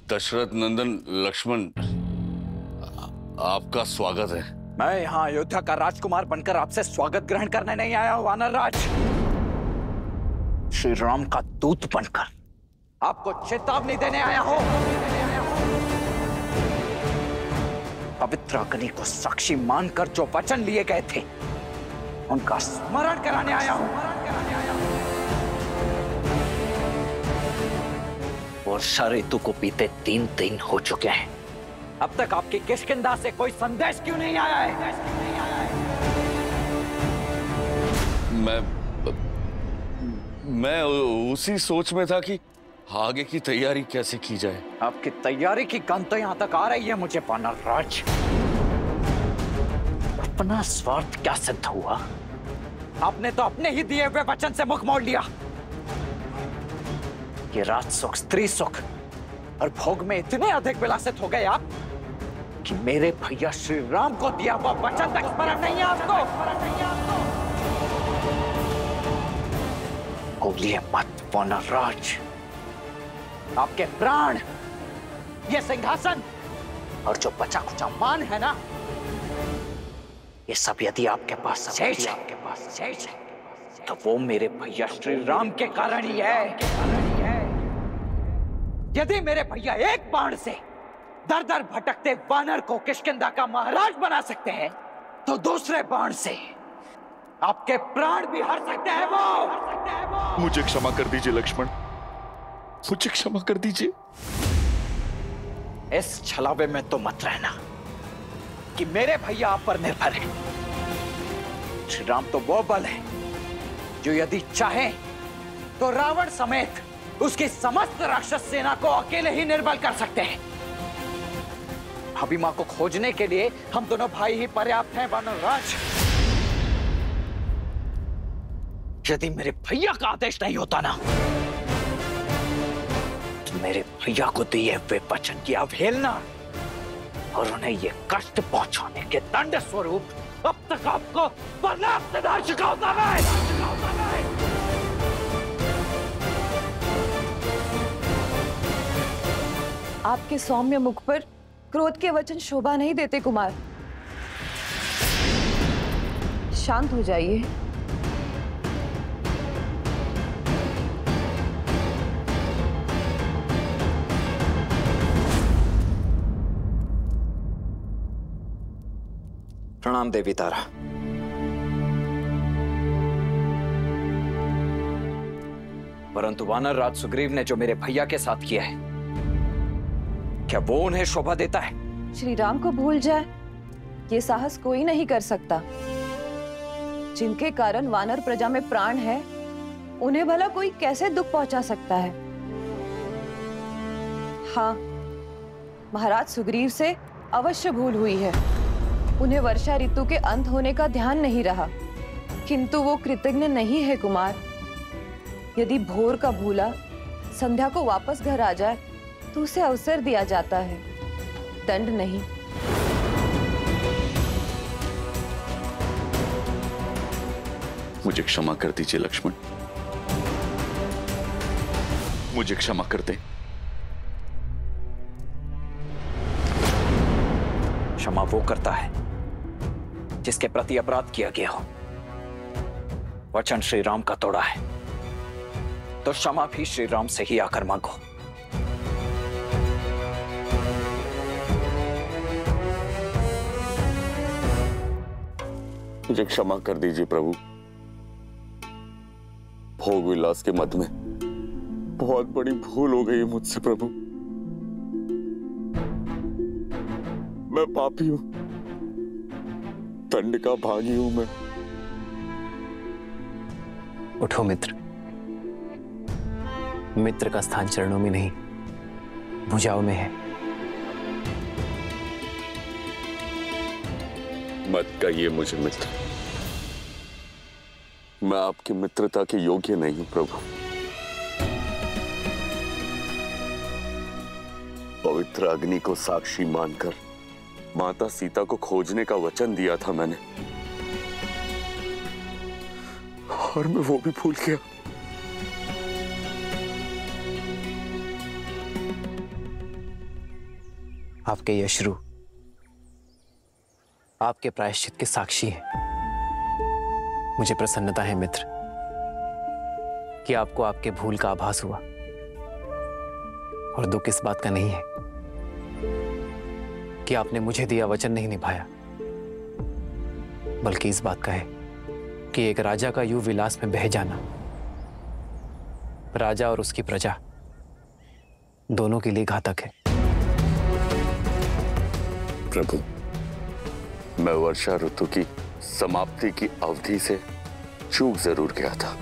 दशरथ नंदन लक्ष्मण, आपका स्वागत है। मैं यहाँ अयोध्या का राजकुमार बनकर आपसे स्वागत ग्रहण करने नहीं आया हूँ वानर राज। श्री राम का दूत बनकर आपको चेतावनी देने आया हूँ। पवित्र अग्नि को साक्षी मानकर जो वचन लिए गए थे उनका स्मरण कराने आया हूँ। वर्षा ऋतु को बीते 3 दिन हो चुके हैं, अब तक आपकी किष्किंधा से कोई संदेश क्यों नहीं आया है? मैं उसी सोच में था कि आगे की तैयारी कैसे की जाए। आपकी तैयारी की गंध तो यहां तक आ रही है मुझे वानर राज। अपना स्वार्थ क्या सिद्ध हुआ? आपने तो अपने ही दिए हुए वचन से मुख मोड़ लिया। ये राज सुख, स्त्री सुख और भोग में इतने अधिक विलासित हो गए आप कि मेरे भैया श्री राम को दिया हुआ वचन तक स्मरण नहीं है आपको। बोलिए मत वानर राज। आपके प्राण, ये सिंहासन और जो बचा खुचा मान है ना, ये सब यदि आपके पास शेष है तो वो मेरे भैया श्री राम के कारण ही है। यदि मेरे भैया एक बाण से दर दर भटकते वानर को किष्किंधा का महाराज बना सकते हैं, तो दूसरे बाण से आपके प्राण भी हर सकते हैं वो। मुझे क्षमा कर दीजिए लक्ष्मण, मुझे क्षमा कर दीजिए। इस छलावे में तो मत रहना कि मेरे भैया आप पर निर्भर है। श्री राम तो वो बल है जो यदि चाहे तो रावण समेत उसकी समस्त राक्षस सेना को अकेले ही निर्बल कर सकते हैं। अभिमा को खोजने के लिए हम दोनों भाई ही पर्याप्त हैं वानर राज। यदि मेरे भैया का आदेश नहीं होता ना, तो मेरे भैया को दिए हुए वचन की अवहेलना और उन्हें ये कष्ट पहुंचाने के दंड स्वरूप अब तक आपको पर्याप्त दंड चुका होता है। आपके सौम्य मुख पर क्रोध के वचन शोभा नहीं देते कुमार। शांत हो जाइए। प्रणाम देवी तारा। परंतु वानर राज सुग्रीव ने जो मेरे भैया के साथ किया है, क्या वो उन्हें शोभा देता है? श्री राम को भूल जाए, ये साहस कोई नहीं कर सकता। जिनके कारण वानर प्रजा में प्राण है, उन्हें भला कोई कैसे दुख पहुंचा सकता है? हाँ, महाराज सुग्रीव से अवश्य भूल हुई है। उन्हें वर्षा ऋतु के अंत होने का ध्यान नहीं रहा, किंतु वो कृतज्ञ नहीं है कुमार। यदि भोर का भूला संध्या को वापस घर आ जाए तो उसे अवसर दिया जाता है, दंड नहीं। मुझे क्षमा कर दीजिए लक्ष्मण, मुझे क्षमा कर दे। क्षमा वो करता है जिसके प्रति अपराध किया गया हो। वचन श्री राम का तोड़ा है तो क्षमा भी श्री राम से ही आकर मांगो। मुझे क्षमा कर दीजिए प्रभु। भोग विलास के मद में बहुत बड़ी भूल हो गई है मुझसे प्रभु। मैं पापी हूं, दंड का भागी हूं मैं। उठो मित्र, मित्र का स्थान चरणों में नहीं भुजाओं में है। मत कहिए मुझे मित्र, मैं आपकी मित्रता के योग्य नहीं हूं प्रभु। पवित्र अग्नि को साक्षी मानकर माता सीता को खोजने का वचन दिया था मैंने, और मैं वो भी भूल गया। आपके यश्रु आपके प्रायश्चित के साक्षी हैं। मुझे प्रसन्नता है मित्र कि आपको आपके भूल का आभास हुआ, और दुख इस बात का नहीं है कि आपने मुझे दिया वचन नहीं निभाया, बल्कि इस बात का है कि एक राजा का यूं विलास में बह जाना राजा और उसकी प्रजा दोनों के लिए घातक है। प्रभु, मैं वर्षा ऋतु की समाप्ति की अवधि से चूक जरूर गया था,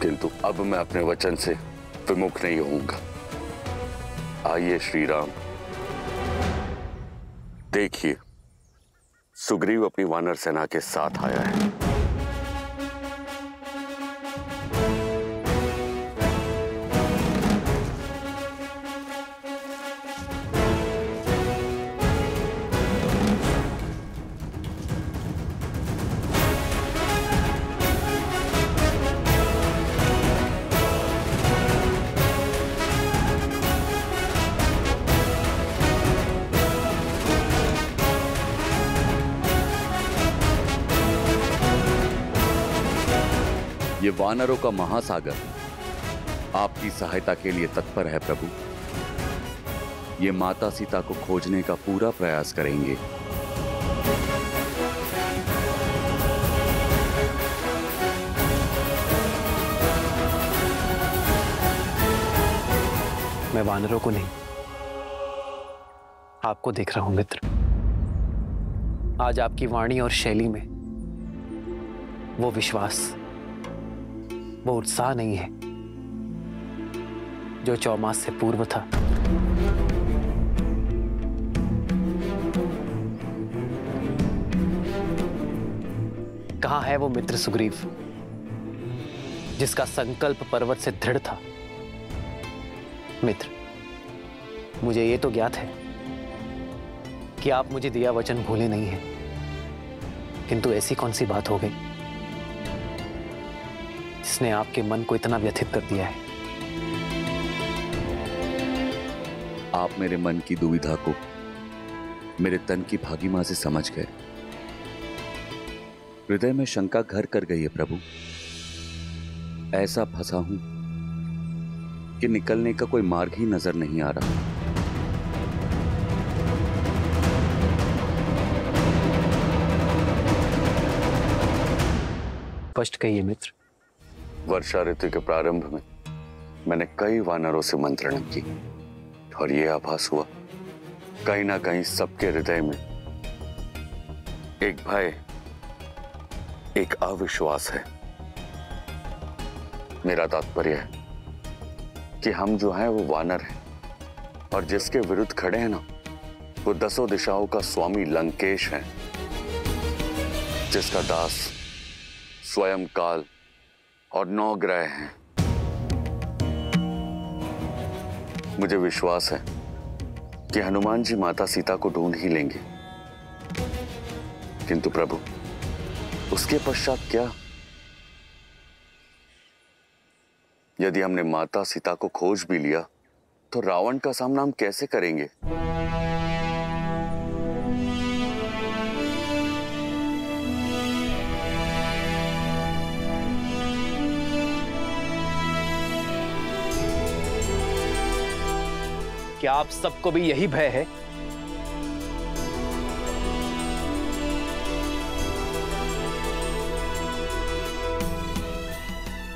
किंतु अब मैं अपने वचन से विमुख नहीं होऊंगा। आइए श्री राम, देखिए सुग्रीव अपनी वानर सेना के साथ आया है। ये वानरों का महासागर आपकी सहायता के लिए तत्पर है प्रभु। ये माता सीता को खोजने का पूरा प्रयास करेंगे। मैं वानरों को नहीं, आपको देख रहा हूं मित्र। आज आपकी वाणी और शैली में वो विश्वास, वो उत्साह नहीं है जो 4 मास से पूर्व था। कहां है वो मित्र सुग्रीव जिसका संकल्प पर्वत से दृढ़ था? मित्र, मुझे ये तो ज्ञात है कि आप मुझे दिया वचन भूले नहीं हैं, किंतु ऐसी कौन सी बात हो गई जिसने आपके मन को इतना व्यथित कर दिया है? आप मेरे मन की दुविधा को मेरे तन की भागीमा से समझ गए। हृदय में शंका घर कर गई है प्रभु। ऐसा फंसा हूं कि निकलने का कोई मार्ग ही नजर नहीं आ रहा। स्पष्ट कहिए मित्र। वर्षा ऋतु के प्रारंभ में मैंने कई वानरों से मंत्रणा की, और यह आभास हुआ कहीं ना कहीं सबके हृदय में एक भय, एक अविश्वास है। मेरा तात्पर्य है कि हम जो हैं वो वानर हैं, और जिसके विरुद्ध खड़े हैं ना, वो 10 दिशाओं का स्वामी लंकेश है, जिसका दास स्वयं काल और 9 ग्रह हैं। मुझे विश्वास है कि हनुमान जी माता सीता को ढूंढ ही लेंगे, किंतु प्रभु उसके पश्चात क्या? यदि हमने माता सीता को खोज भी लिया तो रावण का सामना हम कैसे करेंगे? क्या आप सबको भी यही भय है?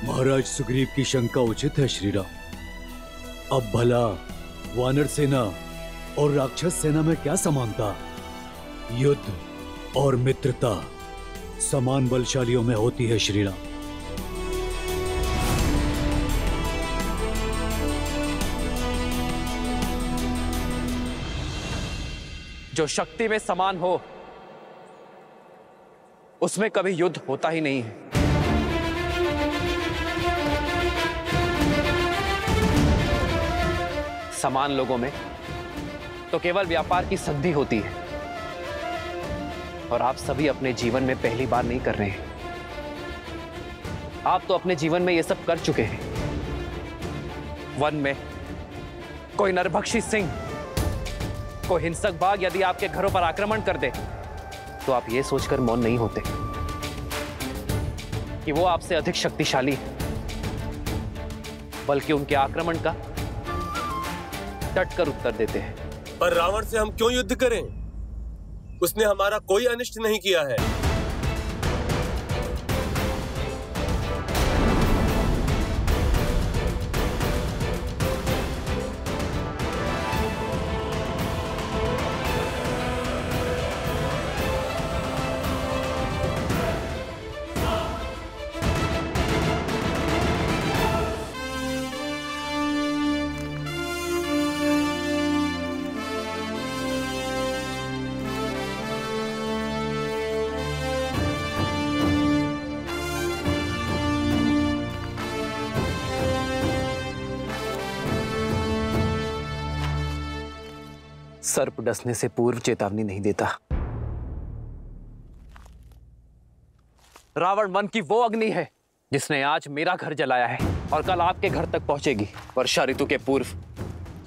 महाराज सुग्रीव की शंका उचित है श्रीराम। अब भला वानर सेना और राक्षस सेना में क्या समानता? युद्ध और मित्रता समान बलशालियों में होती है श्रीराम। जो शक्ति में समान हो उसमें कभी युद्ध होता ही नहीं है। समान लोगों में तो केवल व्यापार की संधि होती है। और आप सभी अपने जीवन में पहली बार नहीं कर रहे हैं। आप तो अपने जीवन में ये सब कर चुके हैं। वन में कोई नरभक्षी सिंह, कोई हिंसक बाघ यदि आपके घरों पर आक्रमण कर दे तो आप ये सोचकर मौन नहीं होते कि वो आपसे अधिक शक्तिशाली है, बल्कि उनके आक्रमण का डट कर उत्तर देते हैं। पर रावण से हम क्यों युद्ध करें? उसने हमारा कोई अनिष्ट नहीं किया है। सर्प डसने से पूर्व चेतावनी नहीं देता। रावण वन की वो अग्नि है जिसने आज मेरा घर जलाया है और कल आपके घर तक पहुंचेगी। वर्षा ऋतु के पूर्व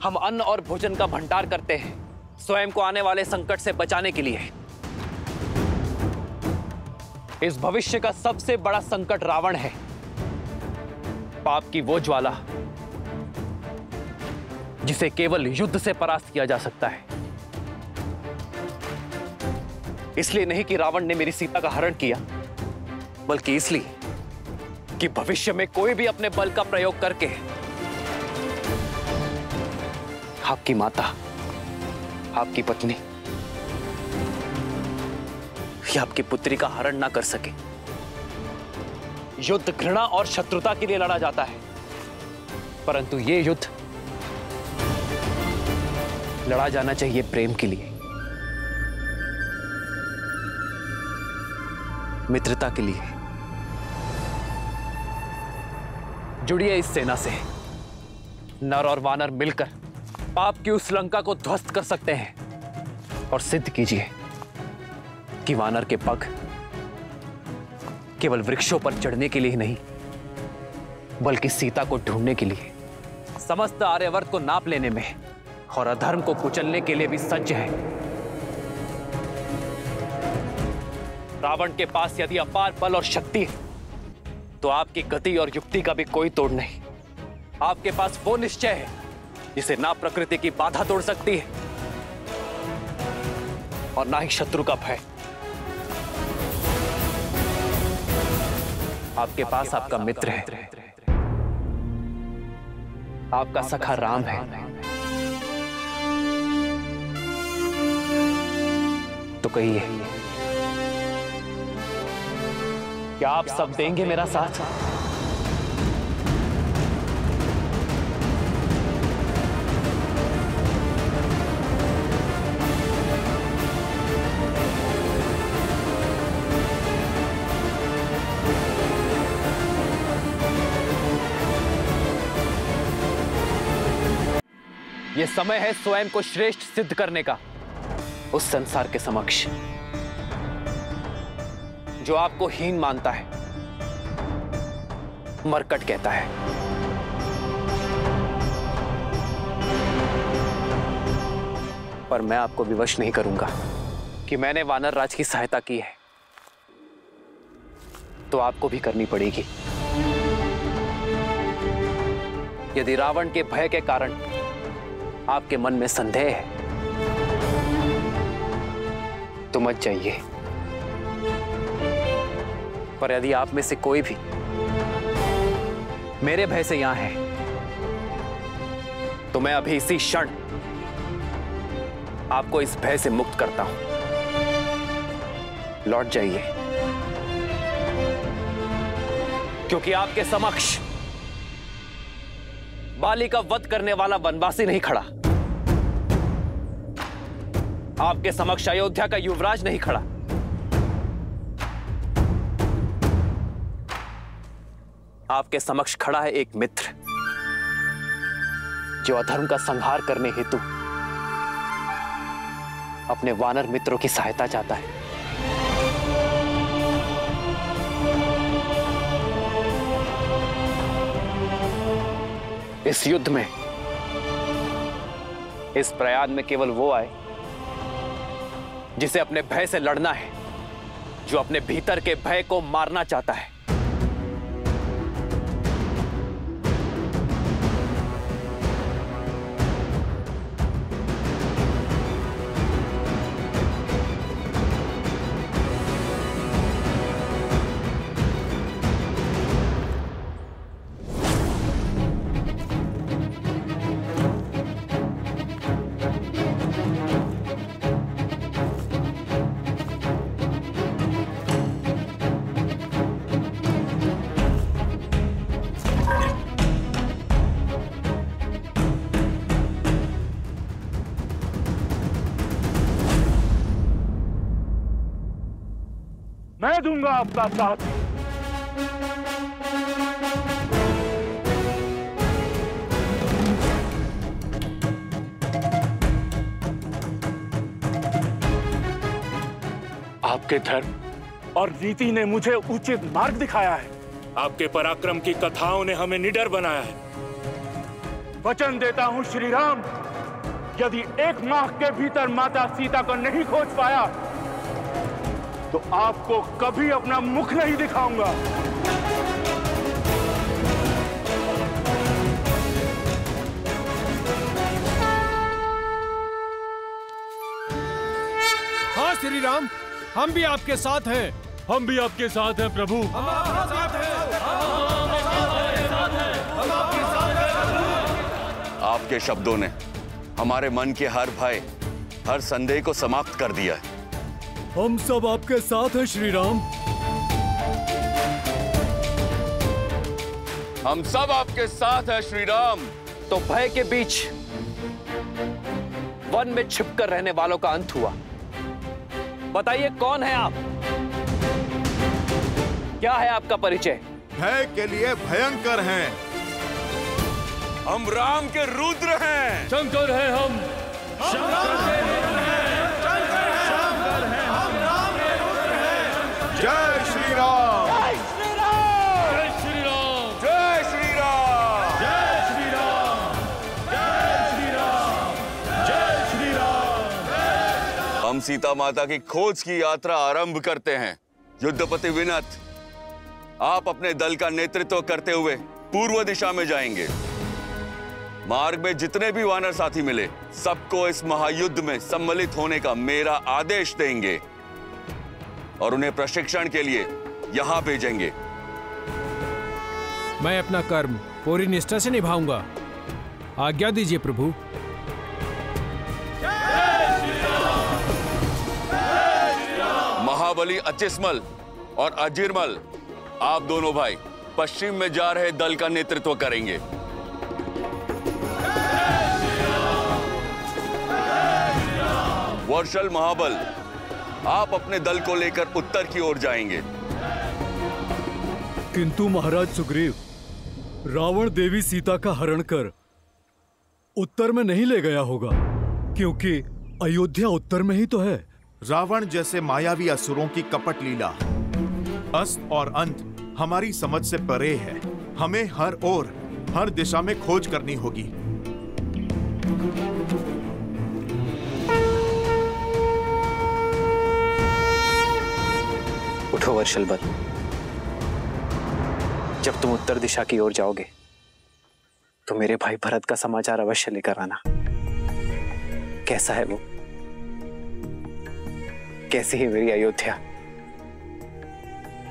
हम अन्न और भोजन का भंडार करते हैं, स्वयं को आने वाले संकट से बचाने के लिए। इस भविष्य का सबसे बड़ा संकट रावण है, पाप की वो ज्वाला जिसे केवल युद्ध से परास्त किया जा सकता है। इसलिए नहीं कि रावण ने मेरी सीता का हरण किया, बल्कि इसलिए कि भविष्य में कोई भी अपने बल का प्रयोग करके आपकी माता, आपकी पत्नी या आपकी पुत्री का हरण ना कर सके। युद्ध घृणा और शत्रुता के लिए लड़ा जाता है, परंतु यह युद्ध लड़ा जाना चाहिए प्रेम के लिए, मित्रता के लिए। जुड़िए इस सेना से। नर और वानर मिलकर पाप की उस लंका को ध्वस्त कर सकते हैं और सिद्ध कीजिए कि वानर के पग केवल वृक्षों पर चढ़ने के लिए ही नहीं, बल्कि सीता को ढूंढने के लिए, समस्त आर्यवर्त को नाप लेने में और अधर्म को कुचलने के लिए भी सज्ज है। रावण के पास यदि अपार बल और शक्ति है तो आपकी गति और युक्ति का भी कोई तोड़ नहीं। आपके पास वो निश्चय है जिसे ना प्रकृति की बाधा तोड़ सकती है और ना ही शत्रु का भय। आपके पास आपका मित्र है, आपका सखा राम है। तो कहिए, क्या आप सब देंगे मेरा साथ? यह समय है स्वयं को श्रेष्ठ सिद्ध करने का उस संसार के समक्ष जो आपको हीन मानता है, मरकट कहता है। पर मैं आपको विवश नहीं करूंगा कि मैंने वानर राज की सहायता की है, तो आपको भी करनी पड़ेगी। यदि रावण के भय के कारण आपके मन में संदेह है तो मत जाइए, पर यदि आप में से कोई भी मेरे भय से यहां है तो मैं अभी इसी क्षण आपको इस भय से मुक्त करता हूं। लौट जाइए, क्योंकि आपके समक्ष बाली का वध करने वाला वनवासी नहीं खड़ा, आपके समक्ष अयोध्या का युवराज नहीं खड़ा, आपके समक्ष खड़ा है एक मित्र जो अधर्म का संहार करने हेतु अपने वानर मित्रों की सहायता चाहता है। इस युद्ध में, इस प्रयाग में केवल वो आए जिसे अपने भय से लड़ना है, जो अपने भीतर के भय को मारना चाहता है। मैं दूंगा आपका साथ। आपके धर्म और नीति ने मुझे उचित मार्ग दिखाया है। आपके पराक्रम की कथाओं ने हमें निडर बनाया है। वचन देता हूं श्री राम, यदि 1 माह के भीतर माता सीता को नहीं खोज पाया तो आपको कभी अपना मुख नहीं दिखाऊंगा। हाँ श्री राम, हम भी आपके साथ हैं। हम भी आपके साथ हैं प्रभु। हम आपके साथ हैं। आपके शब्दों ने हमारे मन के हर भय, हर संदेह को समाप्त कर दिया है। हम सब आपके साथ हैं श्री राम। हम सब आपके साथ हैं श्री राम। तो भय के बीच वन में छिपकर रहने वालों का अंत हुआ। बताइए कौन है आप? क्या है आपका परिचय? भय के लिए भयंकर हैं। हम राम के रुद्र हैं। शंकर है हम। जय श्री राम। जय श्री राम। जय श्री राम। जय श्री राम। जय श्री राम। जय श्री राम। जय श्री राम। हम सीता माता की खोज की यात्रा आरंभ करते हैं। युद्धपति विनत, आप अपने दल का नेतृत्व करते हुए पूर्व दिशा में जाएंगे। मार्ग में जितने भी वानर साथी मिले, सबको इस महायुद्ध में सम्मिलित होने का मेरा आदेश देंगे और उन्हें प्रशिक्षण के लिए यहां भेजेंगे। मैं अपना कर्म पूरी निष्ठा से निभाऊंगा। आज्ञा दीजिए प्रभु। महाबली अचिस्मल और अजिरमल, आप दोनों भाई पश्चिम में जा रहे दल का नेतृत्व करेंगे। वर्षल महाबल, आप अपने दल को लेकर उत्तर की ओर जाएंगे। किंतु महाराज सुग्रीव, रावण देवी सीता का हरण कर उत्तर में नहीं ले गया होगा, क्योंकि अयोध्या उत्तर में ही तो है। रावण जैसे मायावी असुरों की कपट लीला, अस्त और अंत हमारी समझ से परे है। हमें हर ओर, हर दिशा में खोज करनी होगी। उठो वर्षलबल, जब तुम उत्तर दिशा की ओर जाओगे तो मेरे भाई भरत का समाचार अवश्य लेकर आना। कैसा है वो, कैसी है मेरी अयोध्या,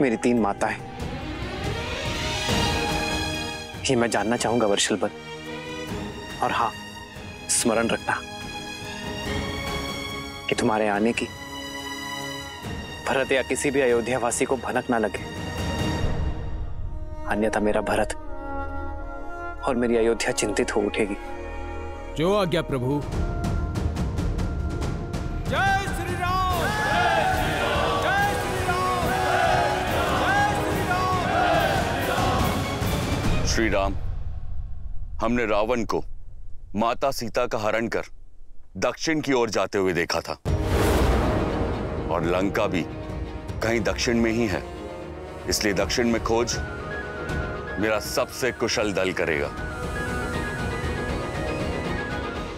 मेरी 3 माताएं, ये मैं जानना चाहूंगा वर्षलबल। और हाँ, स्मरण रखना कि तुम्हारे आने की भरत या किसी भी अयोध्या वासी को भनक ना लगे, अन्यथा मेरा भरत और मेरी अयोध्या चिंतित हो उठेगी। जो आज्ञा प्रभु। जय श्री राम। जय श्री राम। जय श्री राम। जय श्री राम। श्री राम, हमने रावण को माता सीता का हरण कर दक्षिण की ओर जाते हुए देखा था, और लंका भी कहीं दक्षिण में ही है। इसलिए दक्षिण में खोज मेरा सबसे कुशल दल करेगा।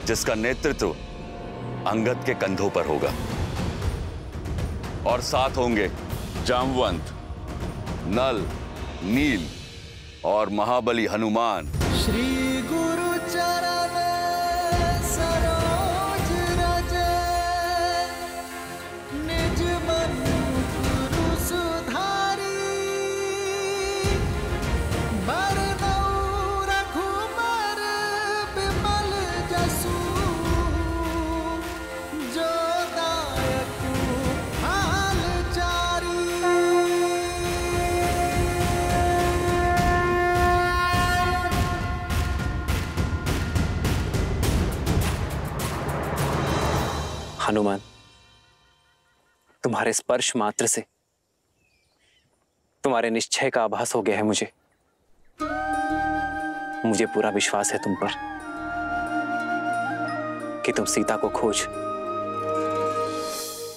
जिसका नेतृत्व अंगद के कंधों पर होगा और साथ होंगे जामवंत, नल, नील और महाबली हनुमान। श्री गुरु चरण सरोज रज, निज मन गुरु सुधारी, बरनउँ रघुबर बिमल जसु, जो दायक हाल चारी। हनुमान, तुम्हारे स्पर्श मात्र से तुम्हारे निश्चय का आभास हो गया है मुझे। मुझे पूरा विश्वास है तुम पर कि तुम सीता को खोज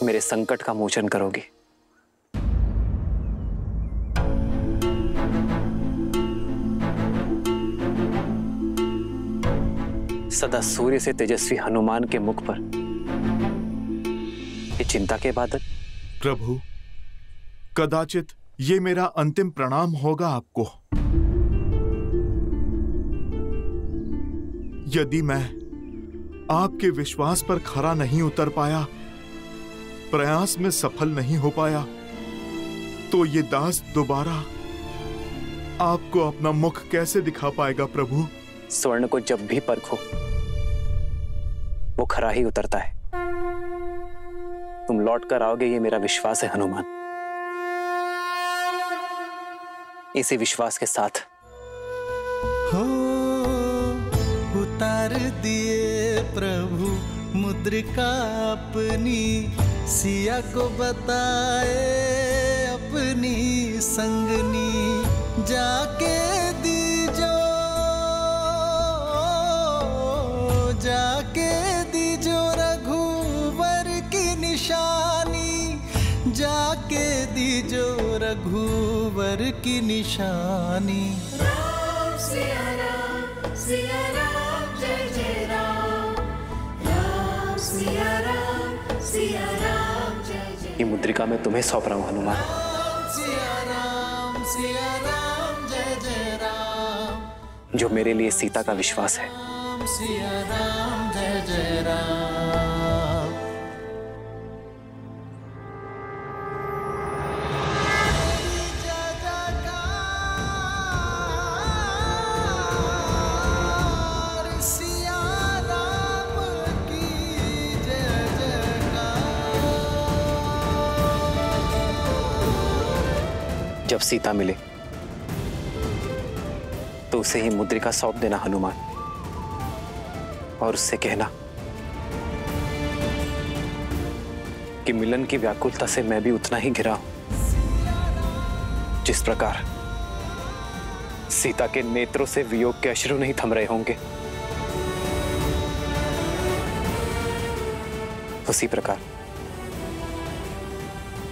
मेरे संकट का मोचन करोगी। सदा सूर्य से तेजस्वी हनुमान के मुख पर ये चिंता के बादल। प्रभु, कदाचित ये मेरा अंतिम प्रणाम होगा आपको। यदि मैं आपके विश्वास पर खरा नहीं उतर पाया, प्रयास में सफल नहीं हो पाया, तो ये दास दोबारा आपको अपना मुख कैसे दिखा पाएगा प्रभु? स्वर्ण को जब भी परखो वो खरा ही उतरता है। तुम लौट कर आओगे, ये मेरा विश्वास है हनुमान। इसी विश्वास के साथ हो उतार दिए प्रभु मुद्रिका अपनी, सिया को बताए अपनी संगनी, जाके दीजो रघुवर की निशानी, जाके दीजो रघुवर की निशानी। राम सिया राम जय जय राम, राम सिया राम जय जय। ये मुद्रिका मैं तुम्हें सौंप रहा हूं हनुमान। सिया राम जय जय राम, जो मेरे लिए सीता का विश्वास है। सिया राम जय जय राम। सिया राम की जय जयकार। जब सीता मिले तो उसे ही मुद्रिका सौंप देना हनुमान, और उससे कहना कि मिलन की व्याकुलता से मैं भी उतना ही घिरा हूं जिस प्रकार सीता के नेत्रों से वियोग के अश्रु नहीं थम रहे होंगे। उसी प्रकार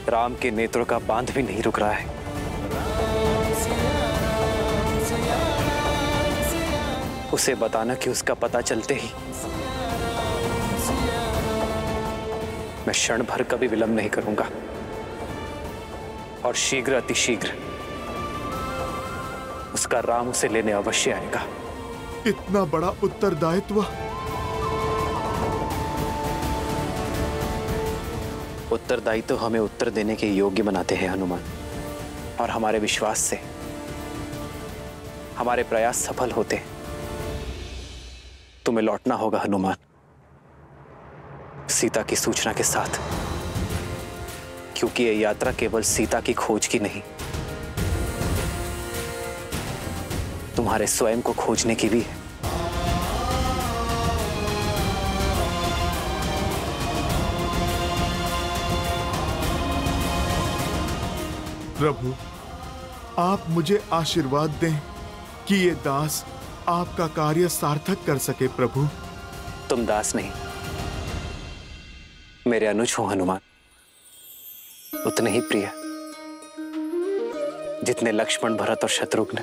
राम के नेत्रों का बांध भी नहीं रुक रहा है। उसे बताना कि उसका पता चलते ही मैं क्षण भर कभी विलंब नहीं करूंगा, और शीघ्र अतिशीघ्र उसका राम उसे लेने अवश्य आएगा। इतना बड़ा उत्तरदायित्व? उत्तरदायित्व तो हमें उत्तर देने के योग्य बनाते हैं हनुमान, और हमारे विश्वास से हमारे प्रयास सफल होते हैं। तुम्हें लौटना होगा हनुमान, सीता की सूचना के साथ, क्योंकि यह यात्रा केवल सीता की खोज की नहीं, तुम्हारे स्वयं को खोजने की भी है। प्रभु, आप मुझे आशीर्वाद दें कि ये दास आपका कार्य सार्थक कर सके। प्रभु, तुम दास नहीं, मेरे अनुज हो हनुमान, उतने ही प्रिय जितने लक्ष्मण, भरत और शत्रुघ्न।